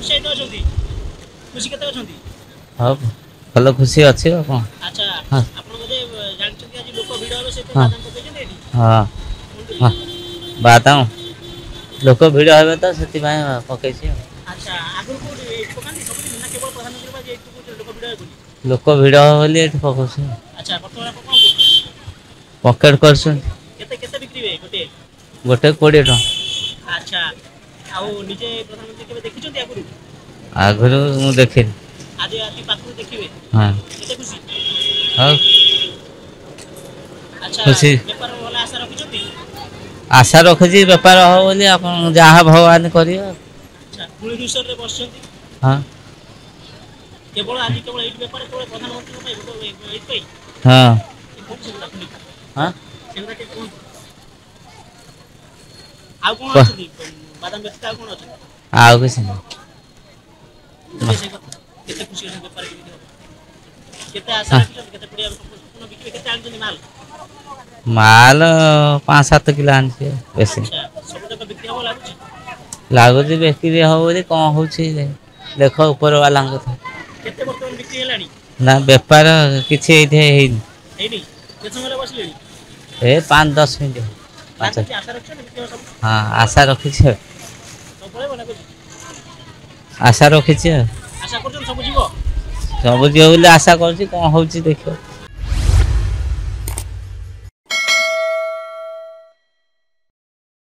ଉତ୍ସାହିତ ଅଛନ୍ତି ଖୁସି କେତେ ଅଛନ୍ତି ହଁ ଭଲ ଖୁସି ଅଛି ଆଉ କ'ଣ। ଆଚ୍ଛା ହଁ ଆପଣ ବୋଧେ ଜାଣିଛନ୍ତି ଆଜି ଲୋକ ଭିଡ଼ ହେବେ ସେଥିପାଇଁ ହଁ ବାଦାମ ପକେଇଛନ୍ତି ଏଠି ହଁ ହଁ ବାଦାମ ଲୋକ ଭିଡ଼ ହେବେ ତ ସେଥିପାଇଁ ପକେଇଛି ଆଉ। ଆଚ୍ଛା ଆଗରୁ କୋଉଠି ଏଇଠି ପକାନ୍ତି ସବୁଦିନ ନା କେବଳ ପ୍ରଧାନମନ୍ତ୍ରୀ ବାଜି ଏଇଠି ପକଉଛନ୍ତି ଲୋକ ଭିଡ଼ ହେବେ ବୋଲି ଲୋକ ଭିଡ଼ ହବ ବୋଲି ଏଠି ପକଉଛୁ। ଆଚ୍ଛା ବର୍ତ୍ତମାନ ଆପଣ କ'ଣ କରୁଛନ୍ତି ପକେଟ କରୁଛନ୍ତି କେତେ କେତେ ବିକ୍ରି ହୁଏ ଗୋଟିଏ ଗୋଟେ 20 ଟଙ୍କା। ଆଚ୍ଛା ଆଉ ନିଜେ ପ୍ରଧାନମନ୍ତ୍ରୀ କେବେ ଦେଖିଛନ୍ତି ଆଗରୁ ଆଗରୁ ମୁଁ ଦେଖିନି। ଆଜି ଆଜି ପାଖରୁ ଦେଖିବେ ହଁ କେତେ ଖୁସି ହଉ ଆଚ୍ଛା ଖୁସି ବେପାର ଭଲ ଆଶା ରଖିଛନ୍ତି ଆଶା ରଖୁଛି ବେପାର ହବ ବୋଲି ଆପଣ ଯାହା ଭଗବାନ କରିବେ। ଆଚ୍ଛା ପୁଣି ରୁଷରେ ବସିଛନ୍ତି ହଁ କେବଳ ଆଜି କେବଳ ଏଇଠି ବେପାର କେବଳ ପ୍ରଧାନମନ୍ତ୍ରୀଙ୍କ ପାଇଁ ଏଇଥିପାଇଁ ହଁ ହଁ ସେଗୁଡ଼ା ଟିକେ କୁହନ୍ତୁ ଆଉ କ'ଣ ଅଛନ୍ତି ବାଦାମ ବ୍ୟତୀତ ଆଉ କ'ଣ ଅଛନ୍ତି ଆଉ କିଛି ନାହିଁ। ବୁଝିଲେ ସେଇ କଥା କେତେ ଖୁସି ଅଛନ୍ତି ବେପାର କେମିତି ହବ କେତେ ଆଶା ରଖିଛନ୍ତି କେତେ ପଡ଼ିଆ ବିକିବେ କେତେ ଆଣିଛନ୍ତି ମାଲ ମାଲ 5-7 କିଲୋ ଆଣିଛି ବେଶୀ ଆଚ୍ଛା ସବୁଯାକ ବିକ୍ରି ହବ ଲାଗୁଛି ଲାଗୁଛି ବିକ୍ରି ହବ ବୋଲି କ'ଣ ହଉଛି ଦେଖ ଉପର ବାଲାଙ୍କ କଥା। କେତେ ବର୍ତ୍ତମାନ ବିକ୍ରି ହେଲାଣି ନା ବେପାର କିଛି ଏଇଠି ହେଇନି। ହେଇନି କେତେ ସମୟ ହେଲା ବସିଲେଣି ଏ 5-10 ମିନିଟ୍ ପାଞ୍ଚ ଲାଗୁଛି ଆଶା ରଖିଛନ୍ତି ବିକ୍ରି ହବ ସବୁ ହଁ ଆଶା ରଖିଛି ଆଉ ସବୁ ପଳେଇବ ଲାଗୁଛି ଆଶା ରଖିଛି ଆଉ ଆଶା କରୁଛନ୍ତି ସବୁ ଯିବ ସବୁ ଯିବ ବୋଲି ଆଶା କରୁଛି କ'ଣ ହଉଛି ଦେଖିବ।